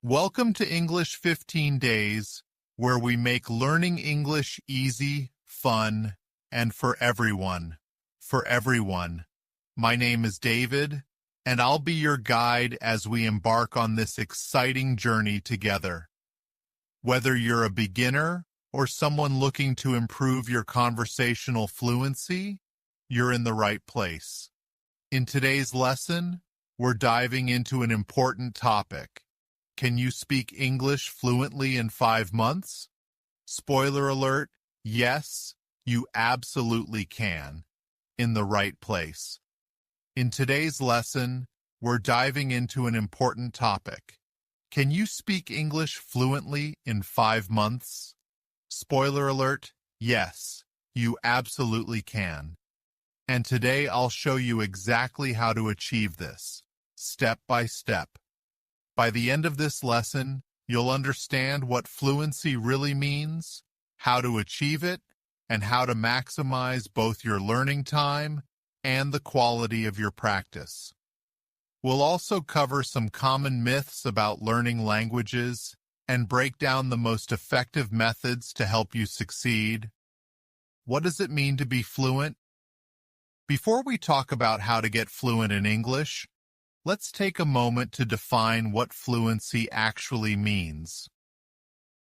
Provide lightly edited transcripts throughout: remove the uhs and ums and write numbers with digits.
Welcome to English 15 Days, where we make learning English easy, fun, and for everyone. For everyone. My name is David, and I'll be your guide as we embark on this exciting journey together. Whether you're a beginner or someone looking to improve your conversational fluency, you're in the right place. In today's lesson, we're diving into an important topic. Can you speak English fluently in 5 months? Spoiler alert, yes, you absolutely can. In the right place. In today's lesson, we're diving into an important topic. Can you speak English fluently in 5 months? Spoiler alert, yes, you absolutely can. And today I'll show you exactly how to achieve this, step by step. By the end of this lesson, you'll understand what fluency really means, how to achieve it, and how to maximize both your learning time and the quality of your practice. We'll also cover some common myths about learning languages and break down the most effective methods to help you succeed. What does it mean to be fluent? Before we talk about how to get fluent in English, let's take a moment to define what fluency actually means.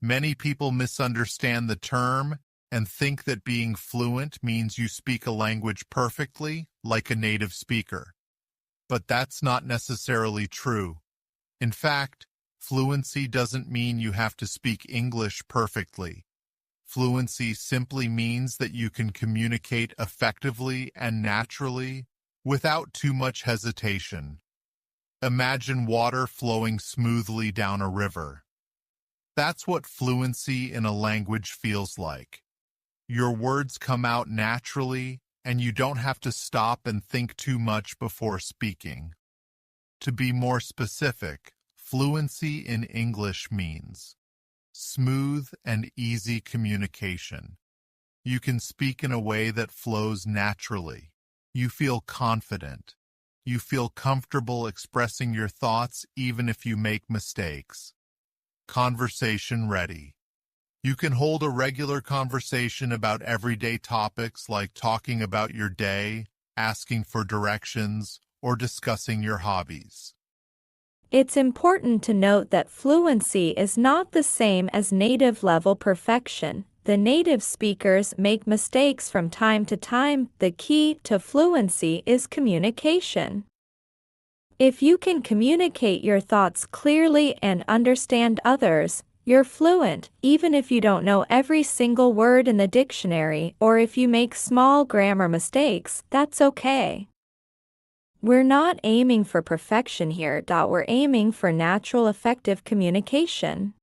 Many people misunderstand the term and think that being fluent means you speak a language perfectly, like a native speaker. But that's not necessarily true. In fact, fluency doesn't mean you have to speak English perfectly. Fluency simply means that you can communicate effectively and naturally without too much hesitation. Imagine water flowing smoothly down a river. That's what fluency in a language feels like. Your words come out naturally, and you don't have to stop and think too much before speaking. To be more specific, fluency in English means smooth and easy communication. You can speak in a way that flows naturally. You feel confident. You feel comfortable expressing your thoughts even if you make mistakes. Conversation ready. You can hold a regular conversation about everyday topics like talking about your day, asking for directions, or discussing your hobbies. It's important to note that fluency is not the same as native-level perfection. The native speakers make mistakes from time to time. The key to fluency is communication. If you can communicate your thoughts clearly and understand others, you're fluent, even if you don't know every single word in the dictionary or if you make small grammar mistakes, that's okay. We're not aiming for perfection here. We're aiming for natural, effective communication.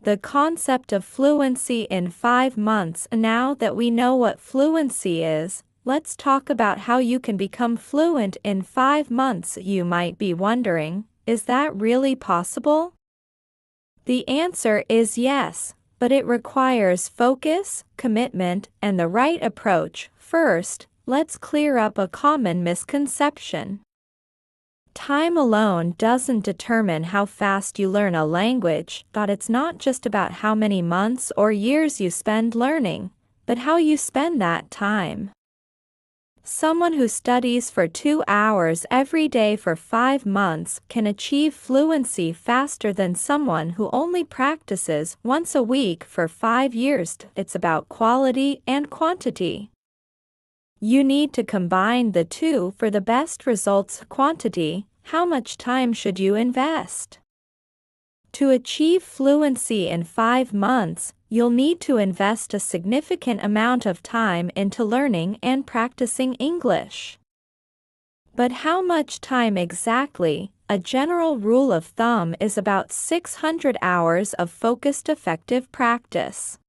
The concept of fluency in 5 months. Now that we know what fluency is, let's talk about how you can become fluent in 5 months. You might be wondering, is that really possible? The answer is yes, but it requires focus, commitment, and the right approach. First, let's clear up a common misconception. Time alone doesn't determine how fast you learn a language. It's not just about how many months or years you spend learning, but how you spend that time. Someone who studies for 2 hours every day for 5 months can achieve fluency faster than someone who only practices once a week for 5 years. It's about quality and quantity. You need to combine the two for the best results. Quantity: how much time should you invest? To achieve fluency in 5 months, you'll need to invest a significant amount of time into learning and practicing English. But how much time exactly? A general rule of thumb is about 600 hours of focused, effective practice.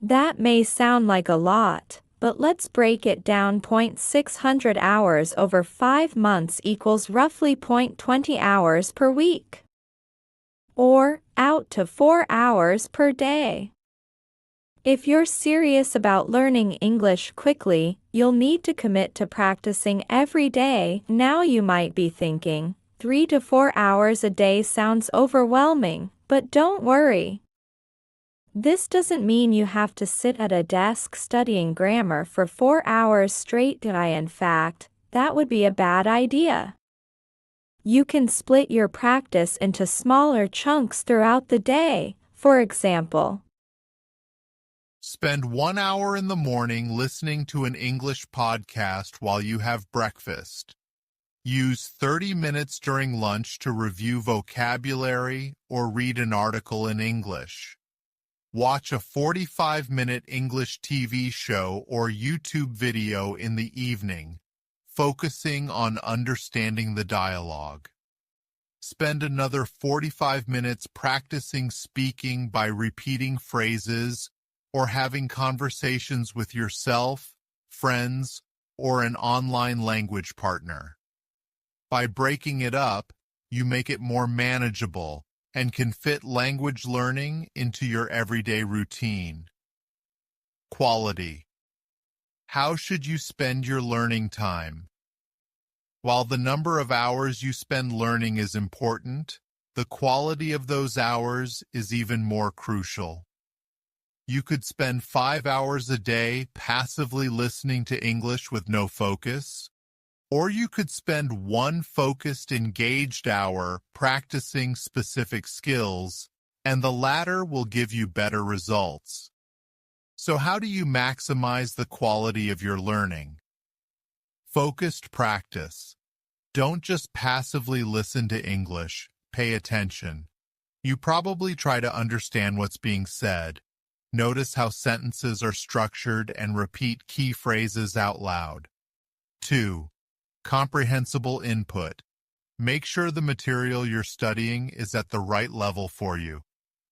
That may sound like a lot, but let's break it down. 600 hours over 5 months equals roughly 20 hours per week. Or, out to 4 hours per day. If you're serious about learning English quickly, you'll need to commit to practicing every day. Now you might be thinking, 3 to 4 hours a day sounds overwhelming, but don't worry. This doesn't mean you have to sit at a desk studying grammar for 4 hours straight. In fact, that would be a bad idea. You can split your practice into smaller chunks throughout the day. For example, spend 1 hour in the morning listening to an English podcast while you have breakfast. Use 30 minutes during lunch to review vocabulary or read an article in English. Watch a 45-minute English TV show or YouTube video in the evening, focusing on understanding the dialogue. Spend another 45 minutes practicing speaking by repeating phrases or having conversations with yourself, friends, or an online language partner. By breaking it up, you make it more manageable and can fit language learning into your everyday routine. Quality. How should you spend your learning time? While the number of hours you spend learning is important, the quality of those hours is even more crucial. You could spend 5 hours a day passively listening to English with no focus, or you could spend one focused, engaged hour practicing specific skills, and the latter will give you better results. So how do you maximize the quality of your learning? Focused practice. Don't just passively listen to English, pay attention. You probably try to understand what's being said. Notice how sentences are structured and repeat key phrases out loud. 2. Comprehensible input. Make sure the material you're studying is at the right level for you.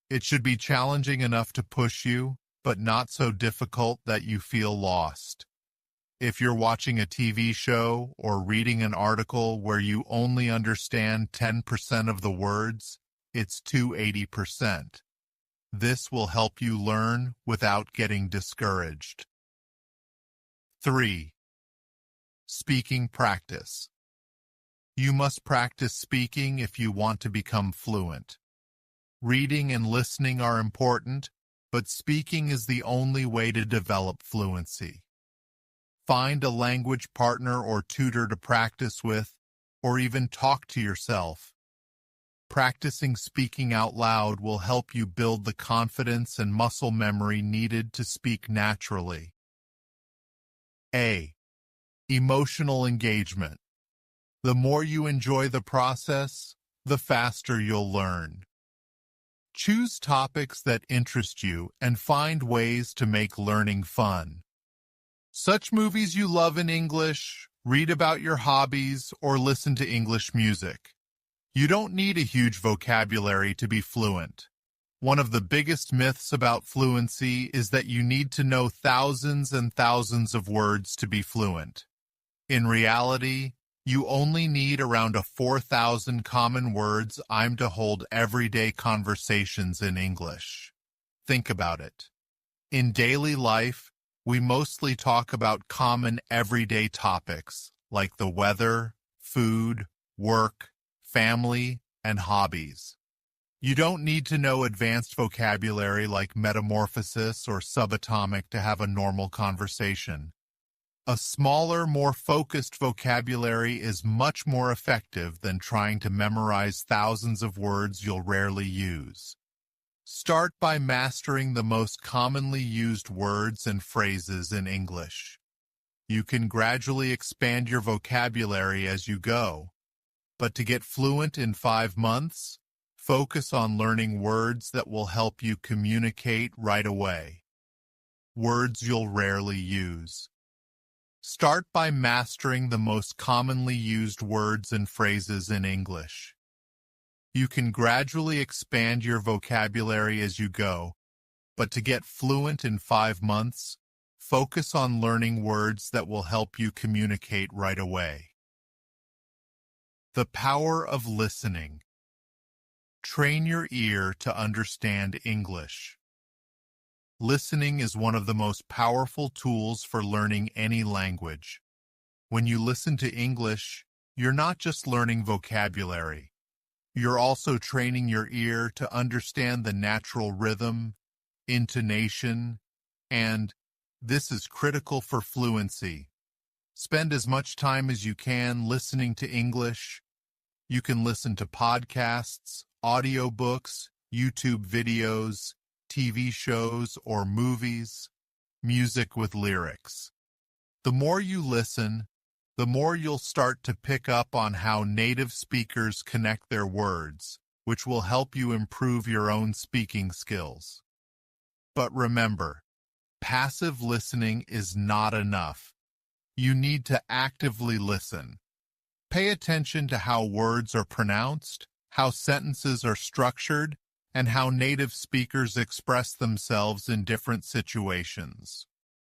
It should be challenging enough to push you, but not so difficult that you feel lost. If you're watching a TV show or reading an article where you only understand 10% of the words, it's 80%. This will help you learn without getting discouraged. 3. Speaking practice. You must practice speaking if you want to become fluent. Reading and listening are important, but speaking is the only way to develop fluency. Find a language partner or tutor to practice with, or even talk to yourself. Practicing speaking out loud will help you build the confidence and muscle memory needed to speak naturally. A. Emotional engagement. The more you enjoy the process, the faster you'll learn. Choose topics that interest you and find ways to make learning fun. Search movies you love in English, read about your hobbies, or listen to English music. You don't need a huge vocabulary to be fluent. One of the biggest myths about fluency is that you need to know thousands and thousands of words to be fluent. In reality, you only need around 4,000 common words aimed to hold everyday conversations in English. Think about it. In daily life, we mostly talk about common everyday topics like the weather, food, work, family, and hobbies. You don't need to know advanced vocabulary like metamorphosis or subatomic to have a normal conversation. A smaller, more focused vocabulary is much more effective than trying to memorize thousands of words you'll rarely use. Start by mastering the most commonly used words and phrases in English. You can gradually expand your vocabulary as you go, but to get fluent in 5 months, focus on learning words that will help you communicate right away. Words you'll rarely use. Start by mastering the most commonly used words and phrases in English. You can gradually expand your vocabulary as you go, but to get fluent in 5 months, focus on learning words that will help you communicate right away. The power of listening. Train your ear to understand English. Listening is one of the most powerful tools for learning any language. When you listen to English, You're not just learning vocabulary. You're also training your ear to understand the natural rhythm, intonation, and, this is critical for fluency. Spend as much time as you can listening to English. You can listen to podcasts, audiobooks, YouTube videos, TV shows or movies, music with lyrics. The more you listen, the more you'll start to pick up on how native speakers connect their words, which will help you improve your own speaking skills. But remember, passive listening is not enough. You need to actively listen. Pay attention to how words are pronounced, how sentences are structured, and how native speakers express themselves in different situations.